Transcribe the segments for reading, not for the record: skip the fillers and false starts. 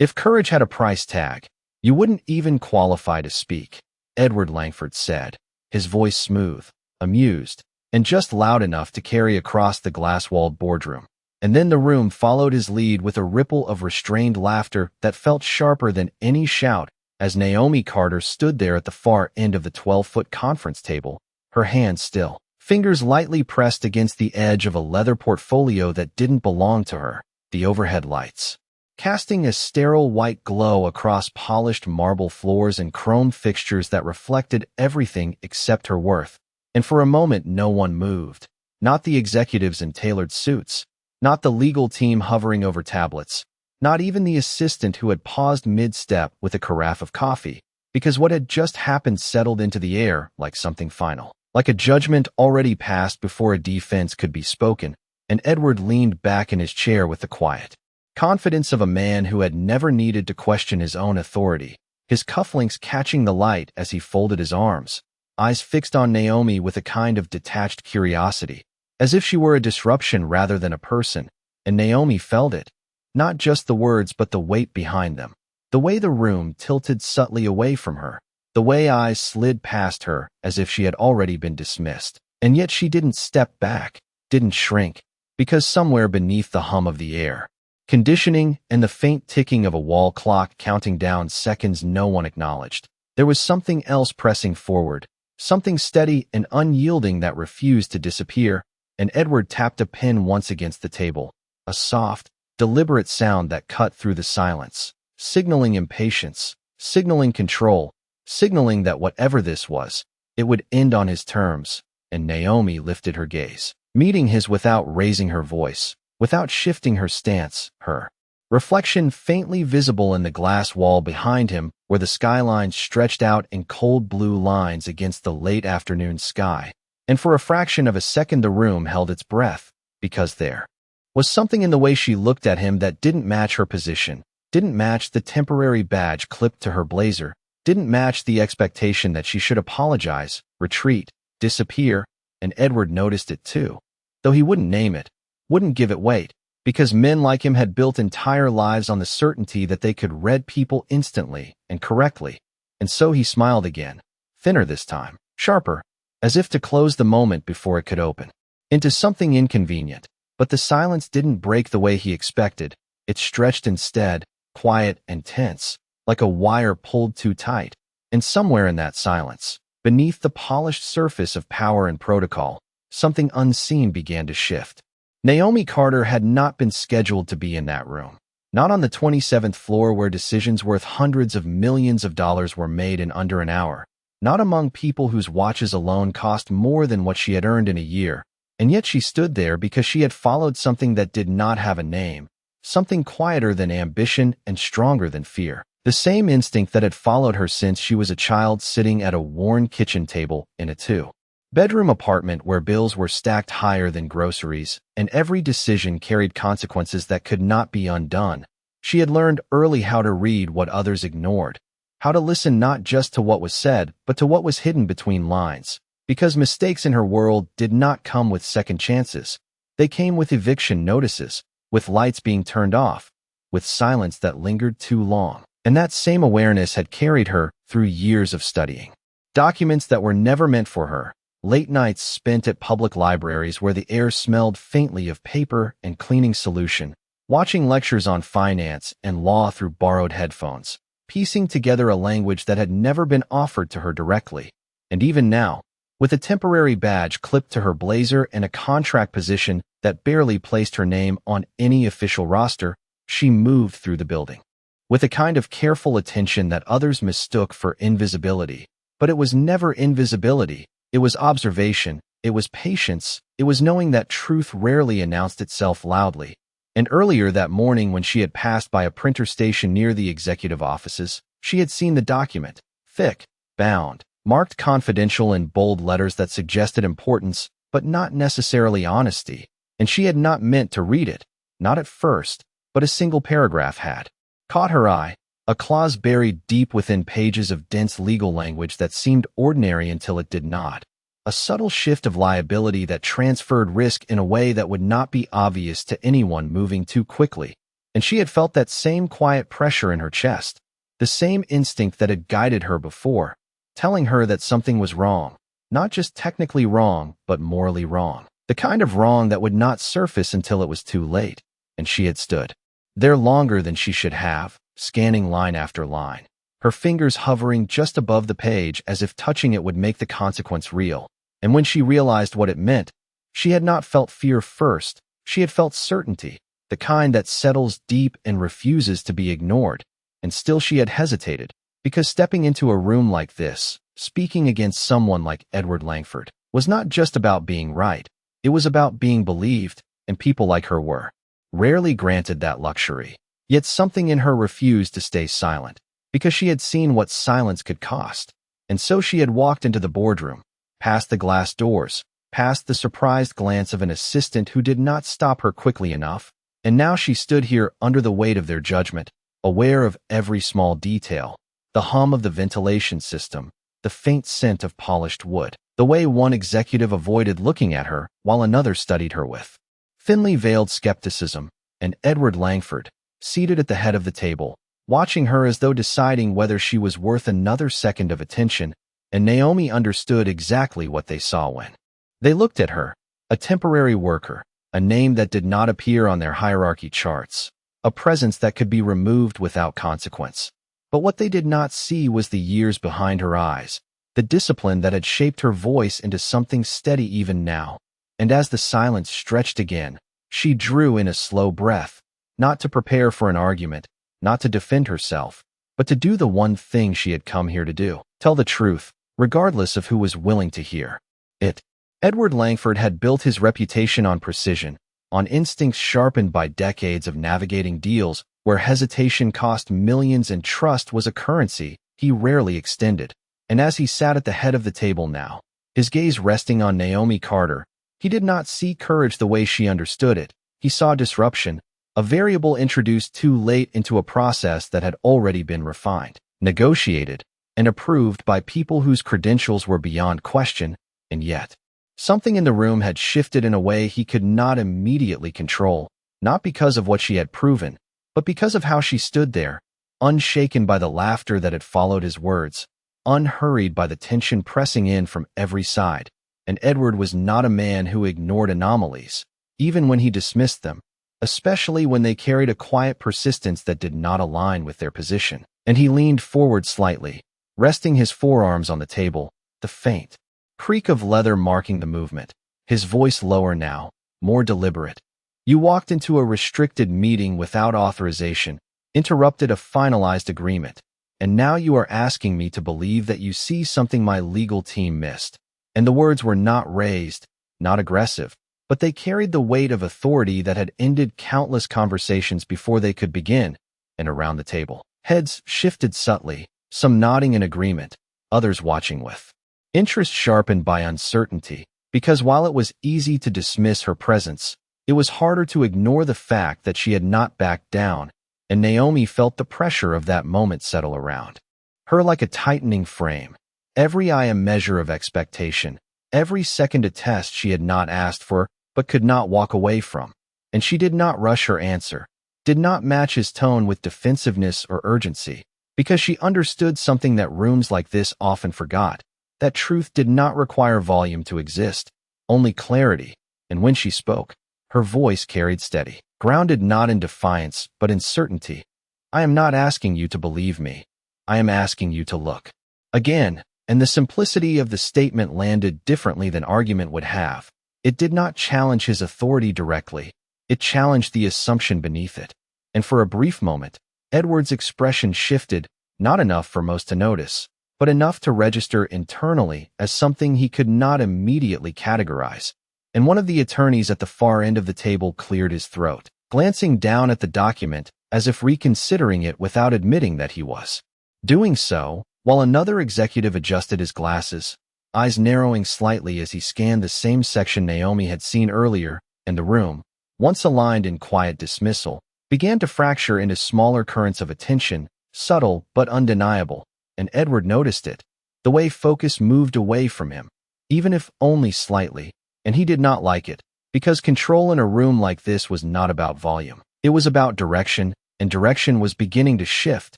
If courage had a price tag, you wouldn't even qualify to speak, Edward Langford said, his voice smooth, amused, and just loud enough to carry across the glass-walled boardroom. And then the room followed his lead with a ripple of restrained laughter that felt sharper than any shout as Naomi Carter stood there at the far end of the 12-foot conference table, her hands still, fingers lightly pressed against the edge of a leather portfolio that didn't belong to her, the overhead lights, casting a sterile white glow across polished marble floors and chrome fixtures that reflected everything except her worth. And for a moment no one moved, not the executives in tailored suits, not the legal team hovering over tablets, not even the assistant who had paused mid-step with a carafe of coffee, because what had just happened settled into the air like something final, like a judgment already passed before a defense could be spoken, and Edward leaned back in his chair with the quiet confidence of a man who had never needed to question his own authority, his cufflinks catching the light as he folded his arms, eyes fixed on Naomi with a kind of detached curiosity, as if she were a disruption rather than a person, and Naomi felt it, not just the words but the weight behind them, the way the room tilted subtly away from her, the way eyes slid past her as if she had already been dismissed, and yet she didn't step back, didn't shrink, because somewhere beneath the hum of the air, conditioning and the faint ticking of a wall clock counting down seconds no one acknowledged, there was something else pressing forward, something steady and unyielding that refused to disappear, and Edward tapped a pen once against the table, a soft, deliberate sound that cut through the silence, signaling impatience, signaling control, signaling that whatever this was, it would end on his terms, and Naomi lifted her gaze, meeting his without raising her voice, without shifting her stance, her reflection faintly visible in the glass wall behind him where the skyline stretched out in cold blue lines against the late afternoon sky. And for a fraction of a second the room held its breath, because there was something in the way she looked at him that didn't match her position, didn't match the temporary badge clipped to her blazer, didn't match the expectation that she should apologize, retreat, disappear, and Edward noticed it too. Though he wouldn't name it, wouldn't give it weight, because men like him had built entire lives on the certainty that they could read people instantly and correctly. And so he smiled again, thinner this time, sharper, as if to close the moment before it could open into something inconvenient. But the silence didn't break the way he expected. It stretched instead, quiet and tense, like a wire pulled too tight. And somewhere in that silence, beneath the polished surface of power and protocol, something unseen began to shift. Naomi Carter had not been scheduled to be in that room. Not on the 27th floor where decisions worth hundreds of millions of dollars were made in under an hour. Not among people whose watches alone cost more than what she had earned in a year. And yet she stood there because she had followed something that did not have a name, something quieter than ambition and stronger than fear. The same instinct that had followed her since she was a child sitting at a worn kitchen table in a two-bedroom apartment where bills were stacked higher than groceries, and every decision carried consequences that could not be undone. She had learned early how to read what others ignored, how to listen not just to what was said, but to what was hidden between lines. Because mistakes in her world did not come with second chances. They came with eviction notices, with lights being turned off, with silence that lingered too long. And that same awareness had carried her through years of studying. Documents that were never meant for her, late nights spent at public libraries where the air smelled faintly of paper and cleaning solution, watching lectures on finance and law through borrowed headphones, piecing together a language that had never been offered to her directly. And even now, with a temporary badge clipped to her blazer and a contract position that barely placed her name on any official roster, she moved through the building with a kind of careful attention that others mistook for invisibility. But it was never invisibility. It was observation. It was patience. It was knowing that truth rarely announced itself loudly. And earlier that morning when she had passed by a printer station near the executive offices, she had seen the document, thick, bound, marked confidential in bold letters that suggested importance, but not necessarily honesty. And she had not meant to read it, not at first, but a single paragraph had caught her eye, a clause buried deep within pages of dense legal language that seemed ordinary until it did not. A subtle shift of liability that transferred risk in a way that would not be obvious to anyone moving too quickly. and she had felt that same quiet pressure in her chest, the same instinct that had guided her before, telling her that something was wrong, not just technically wrong, but morally wrong. The kind of wrong that would not surface until it was too late, and she had stood there longer than she should have, scanning line after line, her fingers hovering just above the page as if touching it would make the consequence real. And when she realized what it meant, she had not felt fear first, she had felt certainty, the kind that settles deep and refuses to be ignored. And still she had hesitated, because stepping into a room like this, speaking against someone like Edward Langford, was not just about being right, it was about being believed, and people like her were rarely granted that luxury. Yet something in her refused to stay silent, because she had seen what silence could cost. And so she had walked into the boardroom, past the glass doors, past the surprised glance of an assistant who did not stop her quickly enough, and now she stood here under the weight of their judgment, aware of every small detail, the hum of the ventilation system, the faint scent of polished wood, the way one executive avoided looking at her while another studied her with thinly veiled skepticism, and Edward Langford, seated at the head of the table, watching her as though deciding whether she was worth another second of attention, and Naomi understood exactly what they saw when they looked at her, a temporary worker, a name that did not appear on their hierarchy charts, a presence that could be removed without consequence. But what they did not see was the years behind her eyes, the discipline that had shaped her voice into something steady even now. And as the silence stretched again, she drew in a slow breath, not to prepare for an argument, not to defend herself, but to do the one thing she had come here to do, tell the truth, regardless of who was willing to hear it. Edward Langford had built his reputation on precision, on instincts sharpened by decades of navigating deals where hesitation cost millions and trust was a currency he rarely extended. And as he sat at the head of the table now, his gaze resting on Naomi Carter, he did not see courage the way she understood it. He saw disruption, a variable introduced too late into a process that had already been refined, negotiated, and approved by people whose credentials were beyond question. And yet, something in the room had shifted in a way he could not immediately control, not because of what she had proven, but because of how she stood there, unshaken by the laughter that had followed his words, unhurried by the tension pressing in from every side. And Edward was not a man who ignored anomalies, even when he dismissed them, especially when they carried a quiet persistence that did not align with their position. And he leaned forward slightly, resting his forearms on the table, the faint creak of leather marking the movement, his voice lower now, more deliberate. You walked into a restricted meeting without authorization, interrupted a finalized agreement, and now you are asking me to believe that you see something my legal team missed. And the words were not raised, not aggressive, but they carried the weight of authority that had ended countless conversations before they could begin. And around the table, heads shifted subtly, some nodding in agreement, others watching with interest sharpened by uncertainty, because while it was easy to dismiss her presence, it was harder to ignore the fact that she had not backed down, and Naomi felt the pressure of that moment settle around her like a tightening frame. Every eye a measure of expectation, every second a test she had not asked for but could not walk away from. And she did not rush her answer, did not match his tone with defensiveness or urgency, because she understood something that rooms like this often forgot, that truth did not require volume to exist, only clarity. And when she spoke, her voice carried steady, grounded not in defiance but in certainty. I am not asking you to believe me. I am asking you to look again. And the simplicity of the statement landed differently than argument would have. It did not challenge his authority directly. It challenged the assumption beneath it. And for a brief moment, Edward's expression shifted, not enough for most to notice, but enough to register internally as something he could not immediately categorize. And one of the attorneys at the far end of the table cleared his throat, glancing down at the document as if reconsidering it without admitting that he was doing so, while another executive adjusted his glasses, eyes narrowing slightly as he scanned the same section Naomi had seen earlier, and the room, once aligned in quiet dismissal, began to fracture into smaller currents of attention, subtle but undeniable, and Edward noticed it, the way focus moved away from him, even if only slightly, and he did not like it, because control in a room like this was not about volume. It was about direction, and direction was beginning to shift,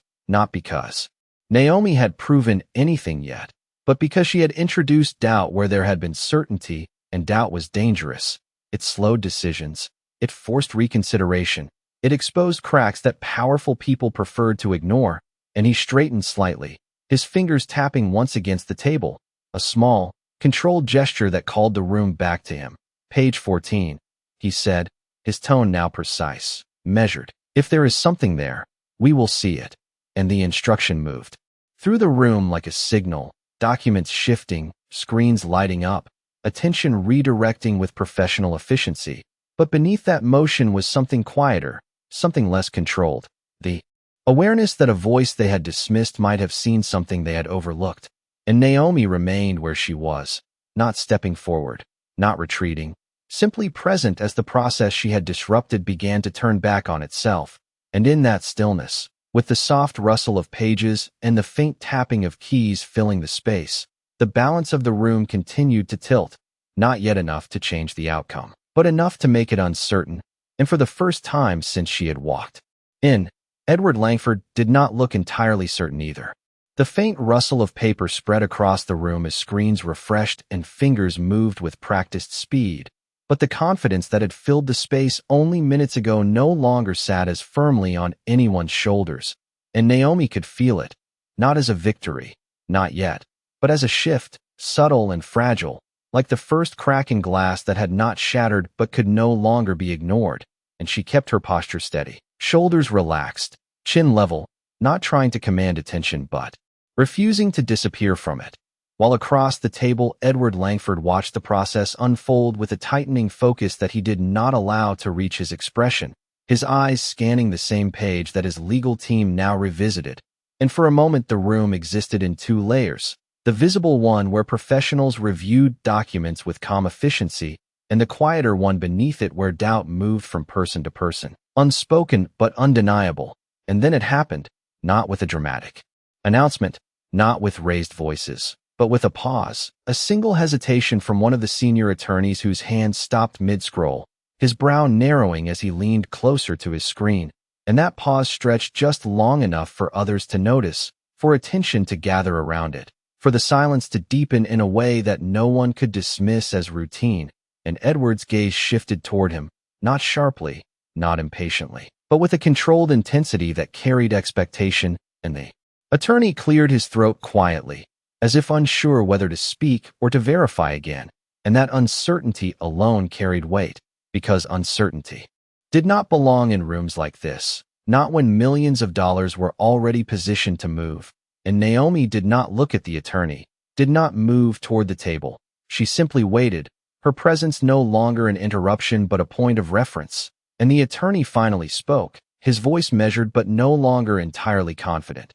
not because Naomi had proven anything yet, but because she had introduced doubt where there had been certainty, and doubt was dangerous. It slowed decisions. It forced reconsideration. It exposed cracks that powerful people preferred to ignore, and he straightened slightly, his fingers tapping once against the table, a small, controlled gesture that called the room back to him. Page 14, he said, his tone now precise, measured. If there is something there, we will see it. And the instruction moved through the room like a signal, documents shifting, screens lighting up, attention redirecting with professional efficiency. But beneath that motion was something quieter, something less controlled. The awareness that a voice they had dismissed might have seen something they had overlooked. And Naomi remained where she was, not stepping forward, not retreating, simply present as the process she had disrupted began to turn back on itself. And in that stillness, with the soft rustle of pages and the faint tapping of keys filling the space, the balance of the room continued to tilt, not yet enough to change the outcome, but enough to make it uncertain. And for the first time since she had walked in, Edward Langford did not look entirely certain either. The faint rustle of paper spread across the room as screens refreshed and fingers moved with practiced speed. But the confidence that had filled the space only minutes ago no longer sat as firmly on anyone's shoulders, and Naomi could feel it, not as a victory, not yet, but as a shift, subtle and fragile, like the first crack in glass that had not shattered but could no longer be ignored. And she kept her posture steady, shoulders relaxed, chin level, not trying to command attention but refusing to disappear from it. While across the table, Edward Langford watched the process unfold with a tightening focus that he did not allow to reach his expression, his eyes scanning the same page that his legal team now revisited. And for a moment the room existed in two layers, the visible one where professionals reviewed documents with calm efficiency, and the quieter one beneath it where doubt moved from person to person, unspoken but undeniable. And then it happened, not with a dramatic announcement, not with raised voices, but with a pause, a single hesitation from one of the senior attorneys whose hand stopped mid-scroll, his brow narrowing as he leaned closer to his screen. And that pause stretched just long enough for others to notice, for attention to gather around it, for the silence to deepen in a way that no one could dismiss as routine. And Edward's gaze shifted toward him, not sharply, not impatiently, but with a controlled intensity that carried expectation. And the attorney cleared his throat quietly, as if unsure whether to speak or to verify again, and that uncertainty alone carried weight, because uncertainty did not belong in rooms like this, not when millions of dollars were already positioned to move. And Naomi did not look at the attorney, did not move toward the table. She simply waited, her presence no longer an interruption but a point of reference. And the attorney finally spoke, his voice measured but no longer entirely confident.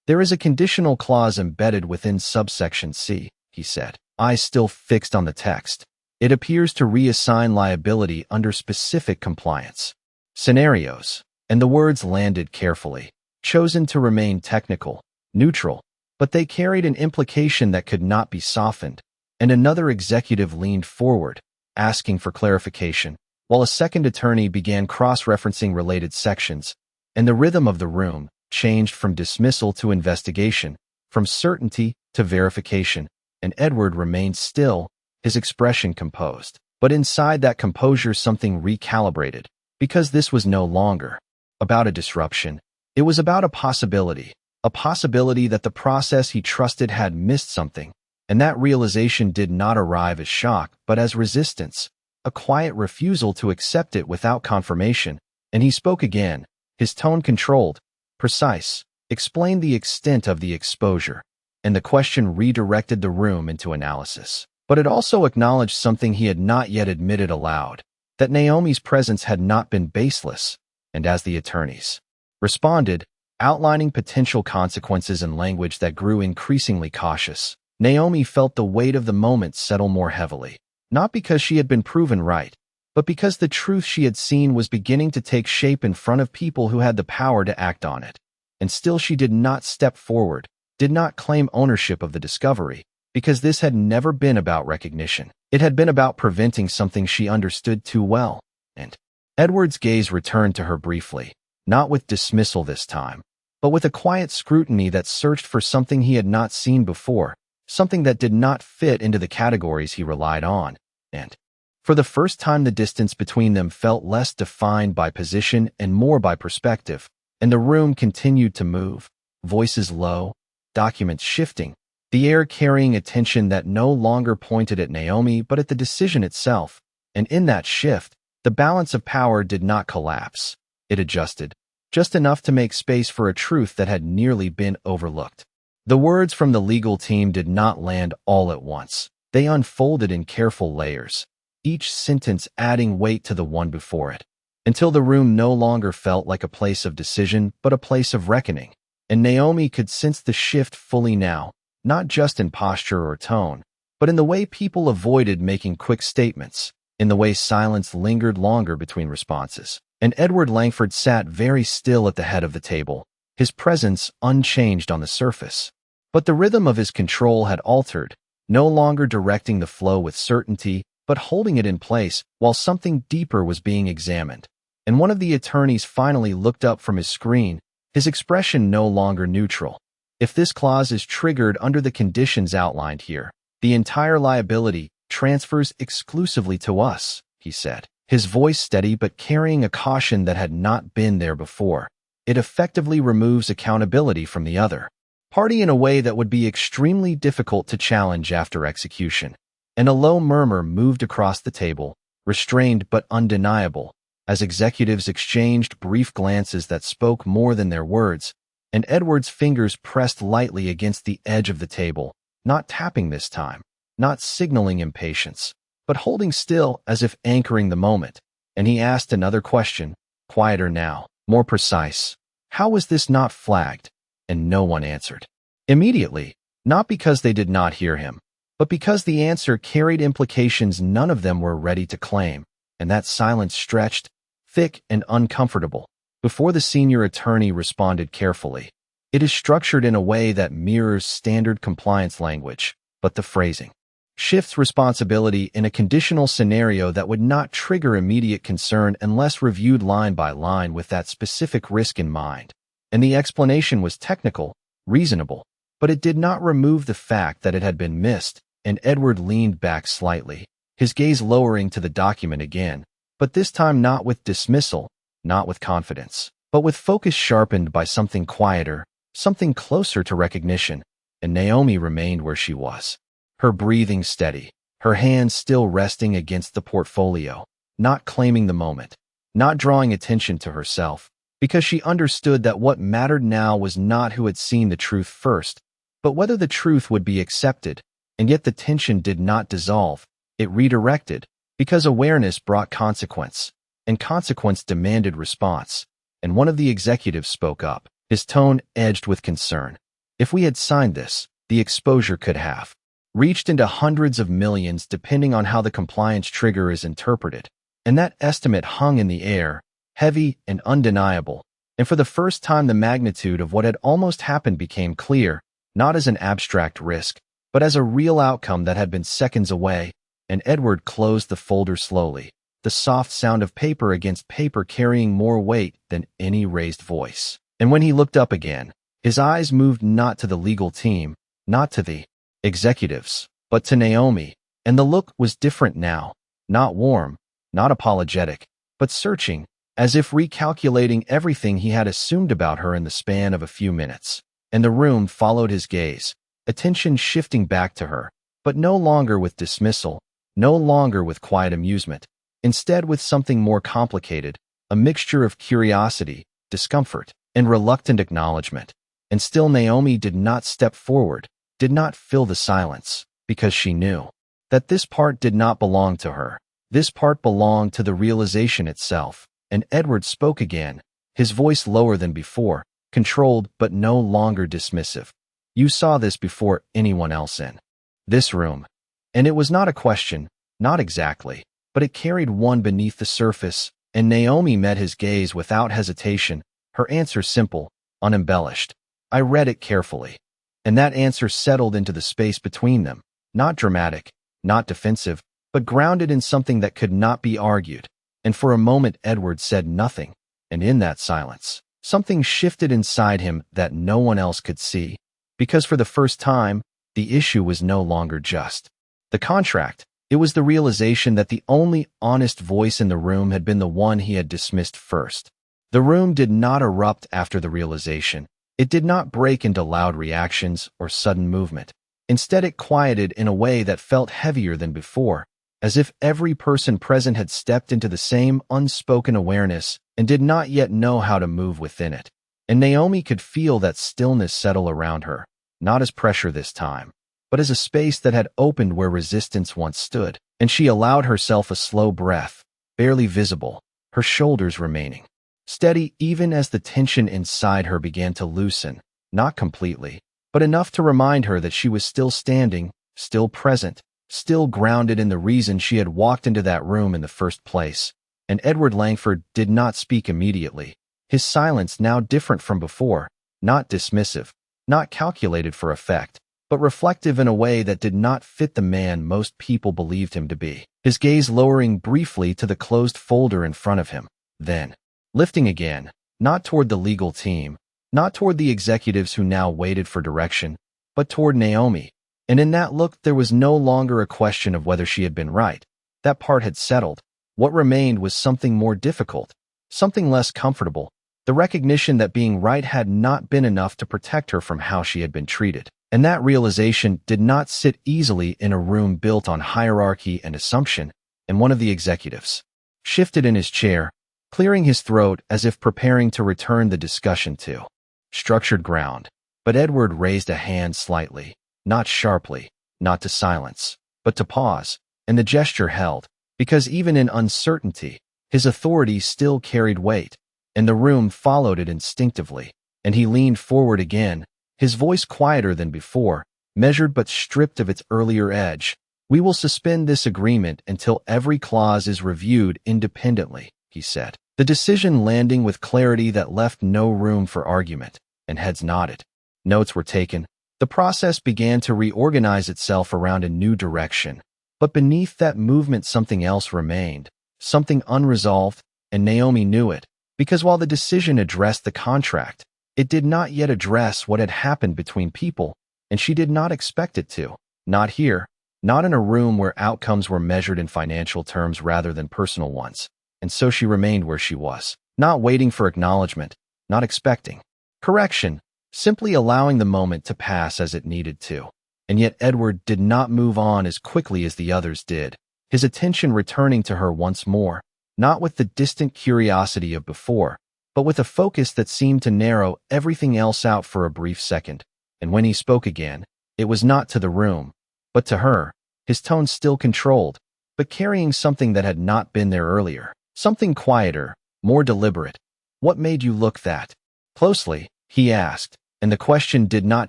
There is a conditional clause embedded within subsection C, he said, eyes still fixed on the text. It appears to reassign liability under specific compliance scenarios. And the words landed carefully, chosen to remain technical, neutral, but they carried an implication that could not be softened. And another executive leaned forward, asking for clarification, while a second attorney began cross-referencing related sections. And the rhythm of the room changed from dismissal to investigation, from certainty to verification, and Edward remained still, his expression composed. But inside that composure something recalibrated, because this was no longer about a disruption. It was about a possibility that the process he trusted had missed something, and that realization did not arrive as shock but as resistance, a quiet refusal to accept it without confirmation. And he spoke again, his tone controlled, precise, explained the extent of the exposure, and the question redirected the room into analysis. But it also acknowledged something he had not yet admitted aloud, that Naomi's presence had not been baseless. And as the attorneys responded, outlining potential consequences in language that grew increasingly cautious, Naomi felt the weight of the moment settle more heavily, not because she had been proven right, but because the truth she had seen was beginning to take shape in front of people who had the power to act on it. And still she did not step forward, did not claim ownership of the discovery, because this had never been about recognition. It had been about preventing something she understood too well. And Edward's gaze returned to her briefly, not with dismissal this time, but with a quiet scrutiny that searched for something he had not seen before, something that did not fit into the categories he relied on, and for the first time the distance between them felt less defined by position and more by perspective, and the room continued to move, voices low, documents shifting, the air carrying a tension that no longer pointed at Naomi but at the decision itself, and in that shift, the balance of power did not collapse. It adjusted, just enough to make space for a truth that had nearly been overlooked. The words from the legal team did not land all at once. They unfolded in careful layers, each sentence adding weight to the one before it, until the room no longer felt like a place of decision but a place of reckoning. And Naomi could sense the shift fully now, not just in posture or tone, but in the way people avoided making quick statements, in the way silence lingered longer between responses. And Edward Langford sat very still at the head of the table, his presence unchanged on the surface. But the rhythm of his control had altered, no longer directing the flow with certainty, but holding it in place while something deeper was being examined. And one of the attorneys finally looked up from his screen, his expression no longer neutral. If this clause is triggered under the conditions outlined here, the entire liability transfers exclusively to us, he said, his voice steady but carrying a caution that had not been there before. It effectively removes accountability from the other party in a way that would be extremely difficult to challenge after execution. And a low murmur moved across the table, restrained but undeniable, as executives exchanged brief glances that spoke more than their words, and Edward's fingers pressed lightly against the edge of the table, not tapping this time, not signaling impatience, but holding still as if anchoring the moment. And he asked another question, quieter now, more precise. How was this not flagged? And no one answered. Immediately, not because they did not hear him, but because the answer carried implications none of them were ready to claim, and that silence stretched, thick and uncomfortable, before the senior attorney responded carefully. It is structured in a way that mirrors standard compliance language, but the phrasing shifts responsibility in a conditional scenario that would not trigger immediate concern unless reviewed line by line with that specific risk in mind. And the explanation was technical, reasonable, but it did not remove the fact that it had been missed, and Edward leaned back slightly, his gaze lowering to the document again, but this time not with dismissal, not with confidence, but with focus sharpened by something quieter, something closer to recognition. And Naomi remained where she was, her breathing steady, her hands still resting against the portfolio, not claiming the moment, not drawing attention to herself, because she understood that what mattered now was not who had seen the truth first, but whether the truth would be accepted. And yet the tension did not dissolve, it redirected, because awareness brought consequence, and consequence demanded response. And one of the executives spoke up, his tone edged with concern. If we had signed this, the exposure could have reached into hundreds of millions depending on how the compliance trigger is interpreted. And that estimate hung in the air, heavy and undeniable. And for the first time the magnitude of what had almost happened became clear, not as an abstract risk, but as a real outcome that had been seconds away. And Edward closed the folder slowly, the soft sound of paper against paper carrying more weight than any raised voice. And when he looked up again, his eyes moved not to the legal team, not to the executives, but to Naomi. And the look was different now, not warm, not apologetic, but searching, as if recalculating everything he had assumed about her in the span of a few minutes. And the room followed his gaze, attention shifting back to her, but no longer with dismissal, no longer with quiet amusement, instead with something more complicated, a mixture of curiosity, discomfort, and reluctant acknowledgement. And still Naomi did not step forward, did not fill the silence, because she knew that this part did not belong to her. This part belonged to the realization itself. And Edward spoke again, his voice lower than before, controlled but no longer dismissive. You saw this before anyone else in this room. And it was not a question, not exactly, but it carried one beneath the surface, and Naomi met his gaze without hesitation, her answer simple, unembellished. I read it carefully. And that answer settled into the space between them, not dramatic, not defensive, but grounded in something that could not be argued. and for a moment Edward said nothing, and in that silence, something shifted inside him that no one else could see, because for the first time, the issue was no longer just the contract. It was the realization that the only honest voice in the room had been the one he had dismissed first. The room did not erupt after the realization. It did not break into loud reactions or sudden movement. Instead, it quieted in a way that felt heavier than before, as if every person present had stepped into the same unspoken awareness and did not yet know how to move within it. And Naomi could feel that stillness settle around her, not as pressure this time, but as a space that had opened where resistance once stood, and she allowed herself a slow breath, barely visible, her shoulders remaining steady even as the tension inside her began to loosen, not completely, but enough to remind her that she was still standing, still present, still grounded in the reason she had walked into that room in the first place. And Edward Langford did not speak immediately, his silence now different from before, not dismissive, not calculated for effect, but reflective in a way that did not fit the man most people believed him to be, his gaze lowering briefly to the closed folder in front of him, then lifting again, not toward the legal team, not toward the executives who now waited for direction, but toward Naomi. And in that look there was no longer a question of whether she had been right. That part had settled. What remained was something more difficult, something less comfortable, the recognition that being right had not been enough to protect her from how she had been treated. And that realization did not sit easily in a room built on hierarchy and assumption, and one of the executives shifted in his chair, clearing his throat as if preparing to return the discussion to structured ground. But Edward raised a hand slightly, not sharply, not to silence, but to pause, and the gesture held, because even in uncertainty, his authority still carried weight, and the room followed it instinctively, and he leaned forward again, his voice quieter than before, measured but stripped of its earlier edge. "We will suspend this agreement until every clause is reviewed independently," he said, the decision landing with clarity that left no room for argument, and heads nodded. Notes were taken. The process began to reorganize itself around a new direction. But beneath that movement something else remained, something unresolved, and Naomi knew it, because while the decision addressed the contract, it did not yet address what had happened between people, and she did not expect it to. Not here, not in a room where outcomes were measured in financial terms rather than personal ones. And so she remained where she was, not waiting for acknowledgement, not expecting correction, simply allowing the moment to pass as it needed to. And yet Edward did not move on as quickly as the others did, his attention returning to her once more, not with the distant curiosity of before, but with a focus that seemed to narrow everything else out for a brief second. And when he spoke again, it was not to the room, but to her, his tone still controlled, but carrying something that had not been there earlier, something quieter, more deliberate. "What made you look that closely?" he asked, and the question did not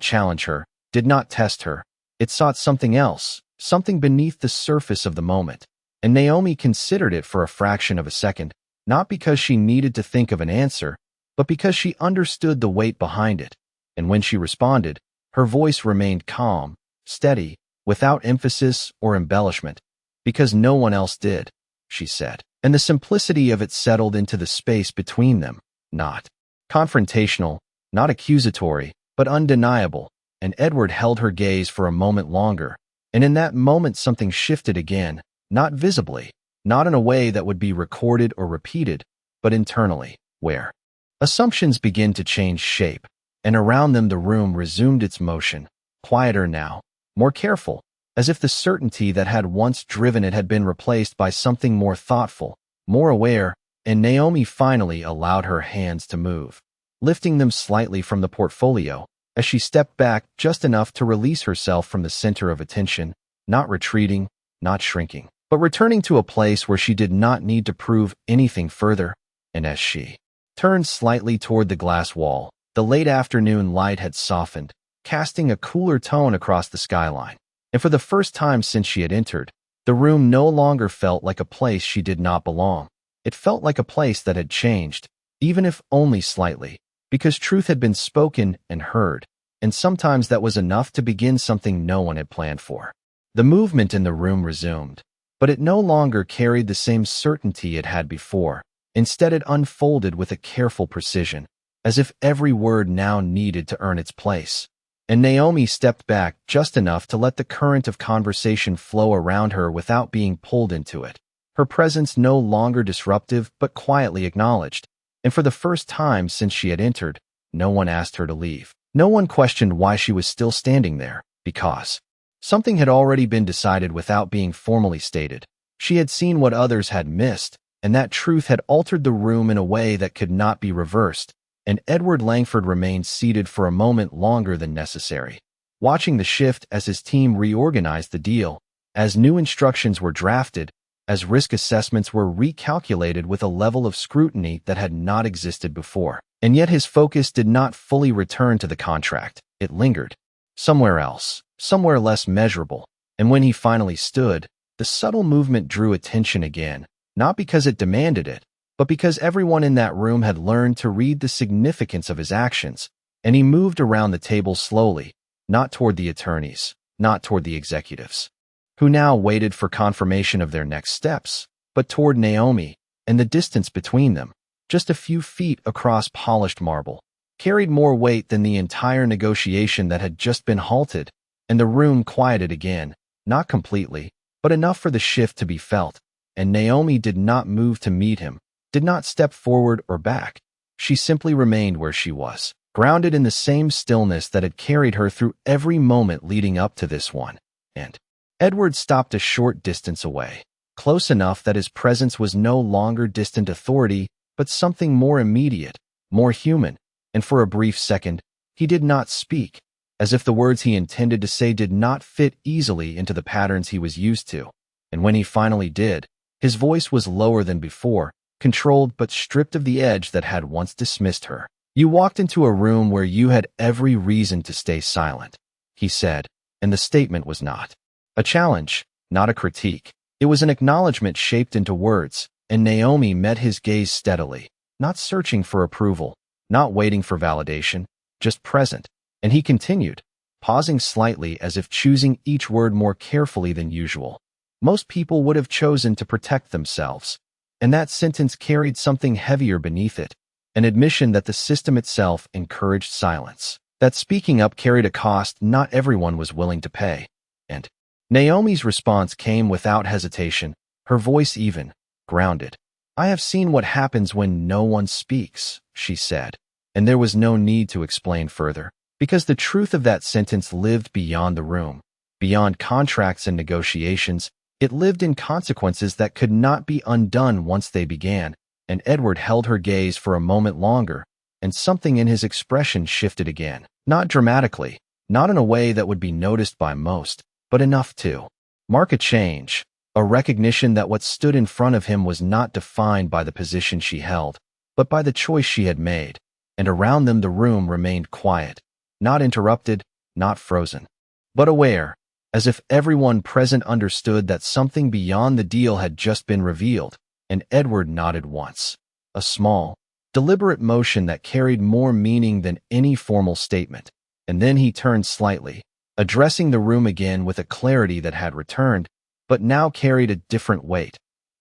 challenge her, did not test her. It sought something else, something beneath the surface of the moment. And Naomi considered it for a fraction of a second, not because she needed to think of an answer, but because she understood the weight behind it. And when she responded, her voice remained calm, steady, without emphasis or embellishment. "Because no one else did," she said. And the simplicity of it settled into the space between them, not confrontational, not accusatory, but undeniable. And Edward held her gaze for a moment longer, and in that moment something shifted again, not visibly, not in a way that would be recorded or repeated, but internally, where assumptions begin to change shape, and around them the room resumed its motion, quieter now, more careful, as if the certainty that had once driven it had been replaced by something more thoughtful, more aware. And Naomi finally allowed her hands to move, lifting them slightly from the portfolio, as she stepped back just enough to release herself from the center of attention, not retreating, not shrinking, but returning to a place where she did not need to prove anything further. And as she turned slightly toward the glass wall, the late afternoon light had softened, casting a cooler tone across the skyline. And for the first time since she had entered, the room no longer felt like a place she did not belong. It felt like a place that had changed, even if only slightly, because truth had been spoken and heard, and sometimes that was enough to begin something no one had planned for. The movement in the room resumed, but it no longer carried the same certainty it had before. Instead, it unfolded with a careful precision, as if every word now needed to earn its place. And Naomi stepped back just enough to let the current of conversation flow around her without being pulled into it. Her presence no longer disruptive, but quietly acknowledged. And for the first time since she had entered, no one asked her to leave. No one questioned why she was still standing there, because something had already been decided without being formally stated. She had seen what others had missed, and that truth had altered the room in a way that could not be reversed. And Edward Langford remained seated for a moment longer than necessary, watching the shift as his team reorganized the deal, as new instructions were drafted, as risk assessments were recalculated with a level of scrutiny that had not existed before. And yet his focus did not fully return to the contract. It lingered somewhere else, somewhere less measurable. And when he finally stood, the subtle movement drew attention again, not because it demanded it, but because everyone in that room had learned to read the significance of his actions. And he moved around the table slowly, not toward the attorneys, not toward the executives, who now waited for confirmation of their next steps, but toward Naomi, and the distance between them, just a few feet across polished marble, carried more weight than the entire negotiation that had just been halted. And the room quieted again, not completely, but enough for the shift to be felt. And Naomi did not move to meet him, did not step forward or back. She simply remained where she was, grounded in the same stillness that had carried her through every moment leading up to this one. And Edward stopped a short distance away, close enough that his presence was no longer distant authority, but something more immediate, more human. And for a brief second, he did not speak, as if the words he intended to say did not fit easily into the patterns he was used to. And when he finally did, his voice was lower than before, controlled but stripped of the edge that had once dismissed her. "You walked into a room where you had every reason to stay silent," he said, and the statement was not a challenge, not a critique. It was an acknowledgement shaped into words, and Naomi met his gaze steadily, not searching for approval, not waiting for validation, just present. And he continued, pausing slightly as if choosing each word more carefully than usual. Most people would have chosen to protect themselves, and that sentence carried something heavier beneath it, an admission that the system itself encouraged silence, that speaking up carried a cost not everyone was willing to pay. And Naomi's response came without hesitation, her voice even, grounded. "I have seen what happens when no one speaks," she said, and there was no need to explain further, because the truth of that sentence lived beyond the room, beyond contracts and negotiations. It lived in consequences that could not be undone once they began. And Edward held her gaze for a moment longer, and something in his expression shifted again, not dramatically, not in a way that would be noticed by most, but enough to mark a change, a recognition that what stood in front of him was not defined by the position she held, but by the choice she had made. And around them the room remained quiet, not interrupted, not frozen, but aware, as if everyone present understood that something beyond the deal had just been revealed. And Edward nodded once, a small, deliberate motion that carried more meaning than any formal statement. And then he turned slightly, addressing the room again with a clarity that had returned, but now carried a different weight.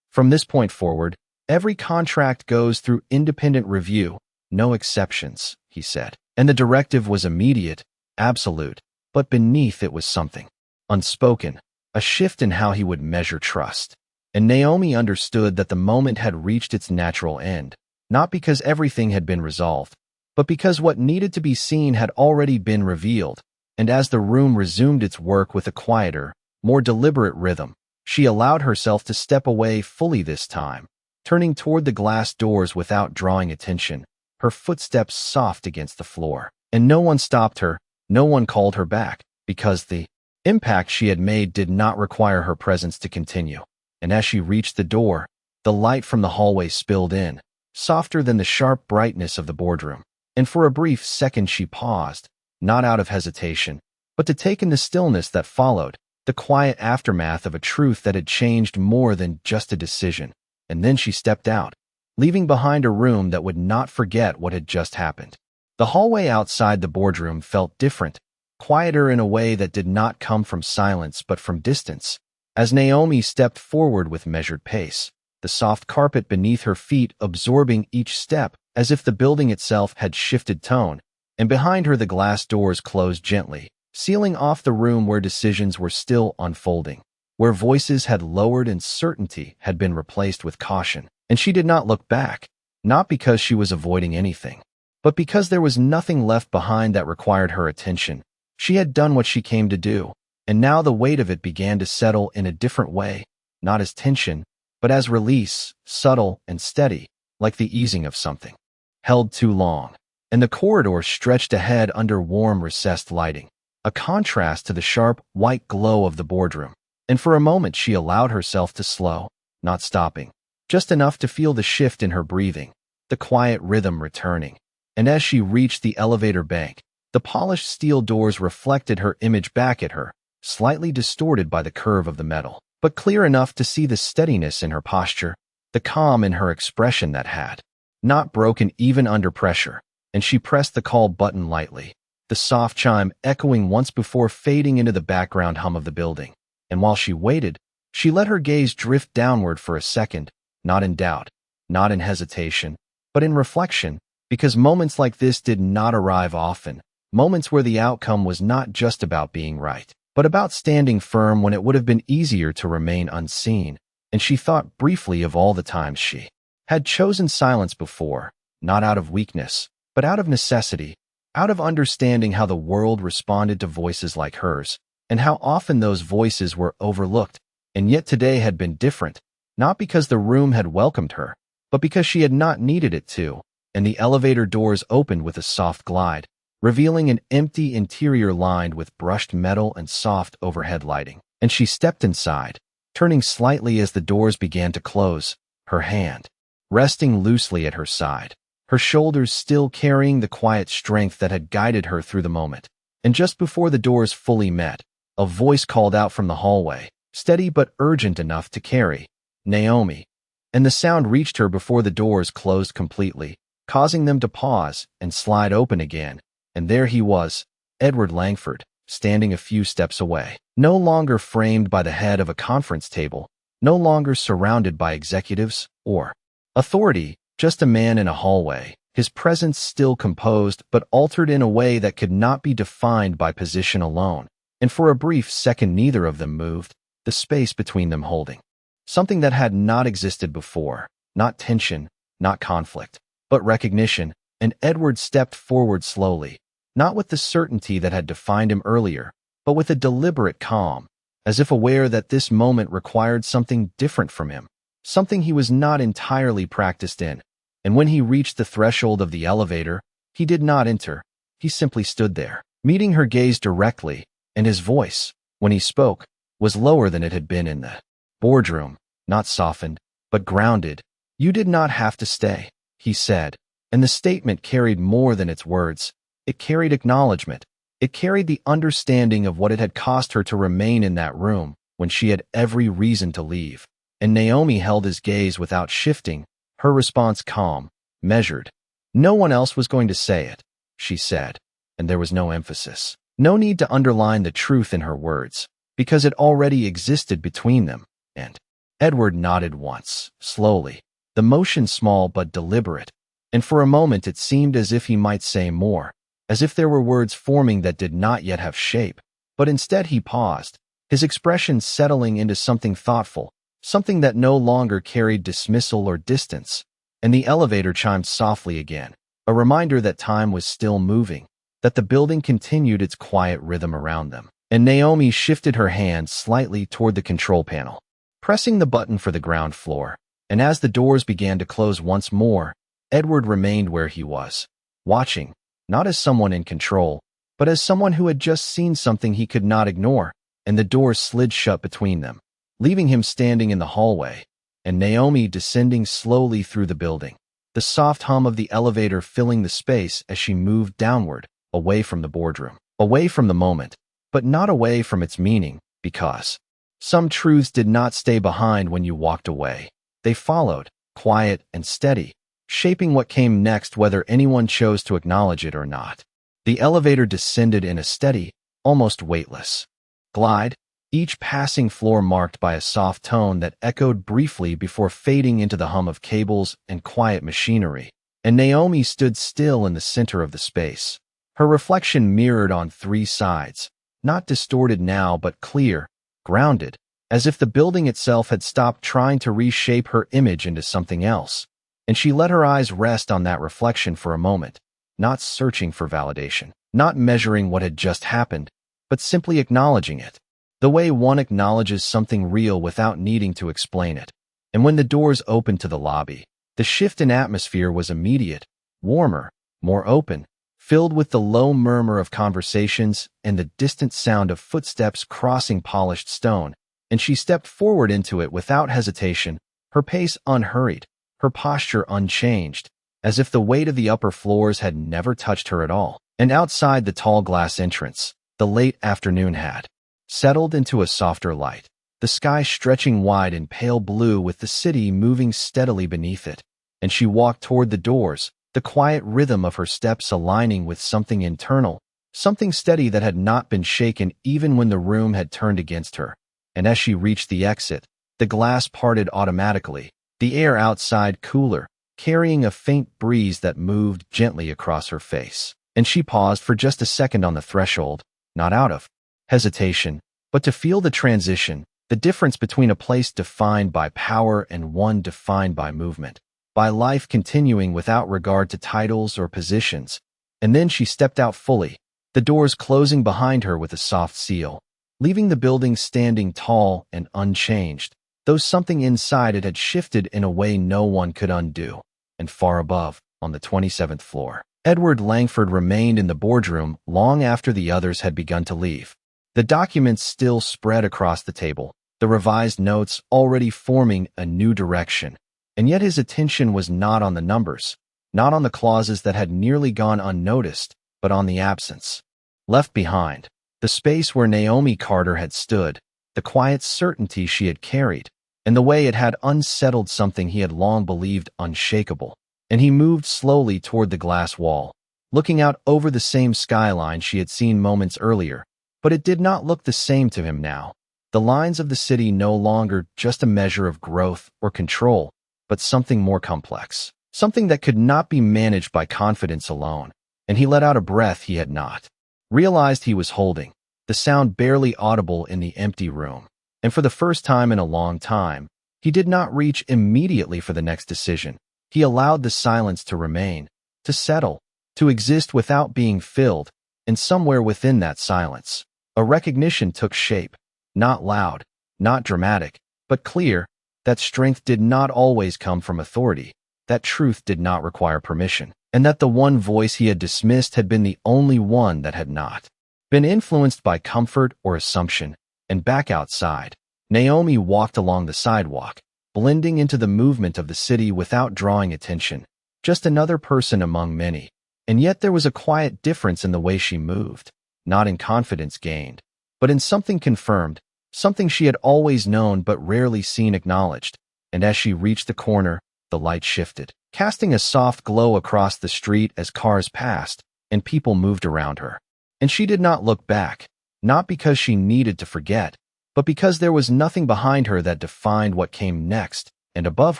"From this point forward, every contract goes through independent review, no exceptions," he said. And the directive was immediate, absolute, but beneath it was something unspoken, a shift in how he would measure trust. And Naomi understood that the moment had reached its natural end, not because everything had been resolved, but because what needed to be seen had already been revealed. And as the room resumed its work with a quieter, more deliberate rhythm, she allowed herself to step away fully this time, turning toward the glass doors without drawing attention, her footsteps soft against the floor. And no one stopped her, no one called her back, because the impact she had made did not require her presence to continue. And as she reached the door, the light from the hallway spilled in, softer than the sharp brightness of the boardroom. And for a brief second she paused, not out of hesitation, but to take in the stillness that followed, the quiet aftermath of a truth that had changed more than just a decision. And then she stepped out, leaving behind a room that would not forget what had just happened. The hallway outside the boardroom felt different, quieter in a way that did not come from silence but from distance. As Naomi stepped forward with measured pace, the soft carpet beneath her feet absorbing each step as if the building itself had shifted tone, and behind her the glass doors closed gently, sealing off the room where decisions were still unfolding, where voices had lowered and certainty had been replaced with caution. And she did not look back, not because she was avoiding anything, but because there was nothing left behind that required her attention. She had done what she came to do, and now the weight of it began to settle in a different way, not as tension, but as release, subtle and steady, like the easing of something held too long. And the corridor stretched ahead under warm, recessed lighting, a contrast to the sharp, white glow of the boardroom. And for a moment she allowed herself to slow, not stopping, just enough to feel the shift in her breathing, the quiet rhythm returning. And as she reached the elevator bank, the polished steel doors reflected her image back at her, slightly distorted by the curve of the metal, but clear enough to see the steadiness in her posture, the calm in her expression that had not broken even under pressure. And she pressed the call button lightly, the soft chime echoing once before fading into the background hum of the building. And while she waited, she let her gaze drift downward for a second, not in doubt, not in hesitation, but in reflection, because moments like this did not arrive often, moments where the outcome was not just about being right, but about standing firm when it would have been easier to remain unseen. And she thought briefly of all the times she had chosen silence before, not out of weakness, but out of necessity, out of understanding how the world responded to voices like hers, and how often those voices were overlooked. And yet today had been different, not because the room had welcomed her, but because she had not needed it to. And the elevator doors opened with a soft glide, revealing an empty interior lined with brushed metal and soft overhead lighting. And she stepped inside, turning slightly as the doors began to close, her hand resting loosely at her side, her shoulders still carrying the quiet strength that had guided her through the moment. And just before the doors fully met, a voice called out from the hallway, steady but urgent enough to carry, "Naomi." And the sound reached her before the doors closed completely, causing them to pause and slide open again. And there he was, Edward Langford, standing a few steps away, no longer framed by the head of a conference table, no longer surrounded by executives or authority, just a man in a hallway, his presence still composed but altered in a way that could not be defined by position alone. And for a brief second neither of them moved, the space between them holding something that had not existed before, not tension, not conflict, but recognition. And Edward stepped forward slowly, not with the certainty that had defined him earlier, but with a deliberate calm, as if aware that this moment required something different from him, something he was not entirely practiced in. And when he reached the threshold of the elevator, he did not enter. He simply stood there, meeting her gaze directly, and his voice, when he spoke, was lower than it had been in the boardroom, not softened, but grounded. "You did not have to stay," he said, and the statement carried more than its words. It carried acknowledgement. It carried the understanding of what it had cost her to remain in that room when she had every reason to leave. And Naomi held his gaze without shifting, her response calm, measured. "No one else was going to say it," she said, and there was no emphasis. No need to underline the truth in her words, because it already existed between them. And Edward nodded once, slowly, the motion small but deliberate, and for a moment it seemed as if he might say more, as if there were words forming that did not yet have shape. But instead he paused, his expression settling into something thoughtful, something that no longer carried dismissal or distance. And the elevator chimed softly again, a reminder that time was still moving, that the building continued its quiet rhythm around them. And Naomi shifted her hand slightly toward the control panel, pressing the button for the ground floor. And as the doors began to close once more, Edward remained where he was, watching, not as someone in control, but as someone who had just seen something he could not ignore. And the doors slid shut between them, leaving him standing in the hallway, and Naomi descending slowly through the building, the soft hum of the elevator filling the space as she moved downward, away from the boardroom, away from the moment, but not away from its meaning, because some truths did not stay behind when you walked away. They followed, quiet and steady, shaping what came next whether anyone chose to acknowledge it or not. The elevator descended in a steady, almost weightless glide, each passing floor marked by a soft tone that echoed briefly before fading into the hum of cables and quiet machinery. And Naomi stood still in the center of the space. Her reflection mirrored on three sides, not distorted now but clear, grounded, as if the building itself had stopped trying to reshape her image into something else. And she let her eyes rest on that reflection for a moment, not searching for validation, not measuring what had just happened, but simply acknowledging it, the way one acknowledges something real without needing to explain it. And when the doors opened to the lobby, the shift in atmosphere was immediate, warmer, more open, filled with the low murmur of conversations and the distant sound of footsteps crossing polished stone, and she stepped forward into it without hesitation, her pace unhurried, her posture unchanged, as if the weight of the upper floors had never touched her at all. And outside the tall glass entrance, the late afternoon had settled into a softer light, the sky stretching wide in pale blue with the city moving steadily beneath it. And she walked toward the doors, the quiet rhythm of her steps aligning with something internal, something steady that had not been shaken even when the room had turned against her. And as she reached the exit, the glass parted automatically, the air outside cooler, carrying a faint breeze that moved gently across her face. And she paused for just a second on the threshold, not out of hesitation, but to feel the transition, the difference between a place defined by power and one defined by movement, by life continuing without regard to titles or positions. And then she stepped out fully, the doors closing behind her with a soft seal, leaving the building standing tall and unchanged, though something inside it had shifted in a way no one could undo. And far above, on the 27th floor, Edward Langford remained in the boardroom long after the others had begun to leave. The documents still spread across the table, the revised notes already forming a new direction. And yet his attention was not on the numbers, not on the clauses that had nearly gone unnoticed, but on the absence. Left behind, the space where Naomi Carter had stood, the quiet certainty she had carried, and the way it had unsettled something he had long believed unshakable. And he moved slowly toward the glass wall, looking out over the same skyline she had seen moments earlier, but it did not look the same to him now. The lines of the city no longer just a measure of growth or control, but something more complex, something that could not be managed by confidence alone. And he let out a breath he had not realized he was holding, the sound barely audible in the empty room. And for the first time in a long time, he did not reach immediately for the next decision. He allowed the silence to remain, to settle, to exist without being filled, and somewhere within that silence, a recognition took shape, not loud, not dramatic, but clear, that strength did not always come from authority, that truth did not require permission, and that the one voice he had dismissed had been the only one that had not been influenced by comfort or assumption. And back outside, Naomi walked along the sidewalk, blending into the movement of the city without drawing attention, just another person among many. And yet there was a quiet difference in the way she moved, not in confidence gained, but in something confirmed, something she had always known but rarely seen acknowledged. And as she reached the corner, the light shifted, casting a soft glow across the street as cars passed and people moved around her. And she did not look back, not because she needed to forget, but because there was nothing behind her that defined what came next. And above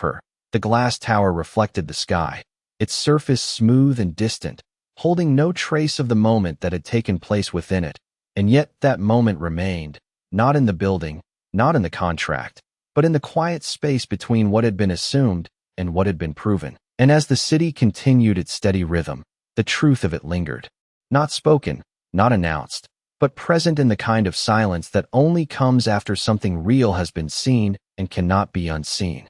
her, the glass tower reflected the sky, its surface smooth and distant, holding no trace of the moment that had taken place within it. And yet that moment remained, not in the building, not in the contract, but in the quiet space between what had been assumed and what had been proven. And as the city continued its steady rhythm, the truth of it lingered, not spoken, not announced, but present in the kind of silence that only comes after something real has been seen and cannot be unseen.